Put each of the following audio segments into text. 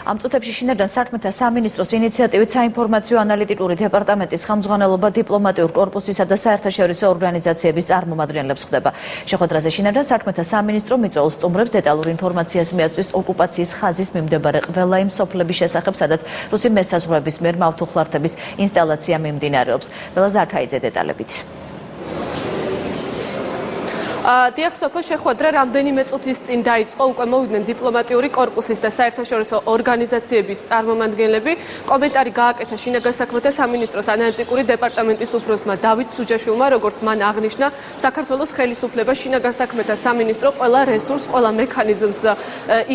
ამ წუთებში შინაგან საქმეთა სამინისტროს ინიციატივით საინფორმაციო ანალიტიკური დეპარტამენტის ხელმძღვანელობა დიპლომატიურ კორპუსისა და საერთაშორისო ორგანიზაციების წარმომადგენლებს ხდება. შეხვედრაზე შინაგან საქმეთა სამინისტრო მიწვეულ სტუმრებს დეტალურ ინფორმაციას მიაწვის ოკუპაციის ხაზის მიმდებარე ყველა იმ სოფლების შესახებ, სადაც რუსი მესაზღვრეების მიერ მავთუხლართების ინსტალაცია მიმდინარეობს. ბელა ზაქაიძე დეტალებით. დიახ, სოფო, შეხვედრა რამდენიმე წუთის წინ დაიწყო, უკვე მოვიდნენ დიპლომატიური კორპუსის და საერთაშორისო ორგანიზაციების წარმომადგენლები. კომენტარი გააკეთა შინაგან საქმეთა სამინისტროს ანალიტიკური დეპარტამენტის უფროსმა დავით სუჯაშვილმა, როგორც მან აღნიშნა, საქართველოს ხელისუფლება შინაგან საქმეთა სამინისტრო ყველა რესურსს, ყველა მექანიზმს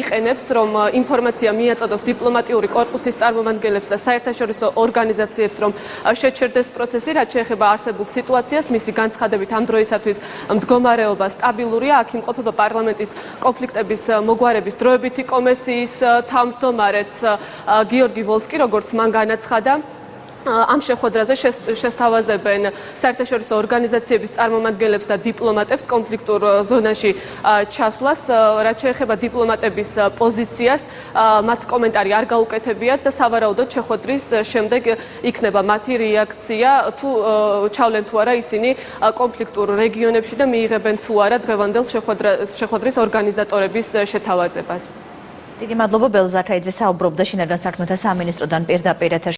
იყენებს, რომ ინფორმაცია მიაწოდოს დიპლომატიური კორპუსის წარმომადგენლებს და საერთაშორისო ორგანიზაციებს, რომ შეჩერდეს პროცესი, რაც შეეხება არსებულ სიტუაციას, მისი განცხადებით ამ დროისათვის მდგომარეობა სტაბილურია, აქ იმყოფება პარლამენტის კონფლიქტების მოგვარების დროებითი კომისიის თავმჯდომარეც გიორგი ვოლსკი, როგორც მან განაცხადა. ამ შეხვედრაზე შესთავაზებენ საერთაშორისო ორგანიზაციების წარმომადგენლებს და დიპლომატებს კონფლიქტურ ზონაში ჩასვლას, რაც შეეხება დიპლომატების პოზიციას, მათ კომენტარი არ გაუკეთებიათ და სავარაუდოდ შეხვედრის შემდეგ იქნება მათი რეაქცია, თუ ჩავლენ თუ არა ისინი კონფლიქტურ რეგიონებში და მიიღებენ თუ არა დღევანდელ შეხვედრის ორგანიზატორების შეთავაზებას. დიდი მადლობა, ბელა ზაქაიძე საუბრობდა შინაგან საქმეთა სამინისტროდან პირდაპირ ეთერში.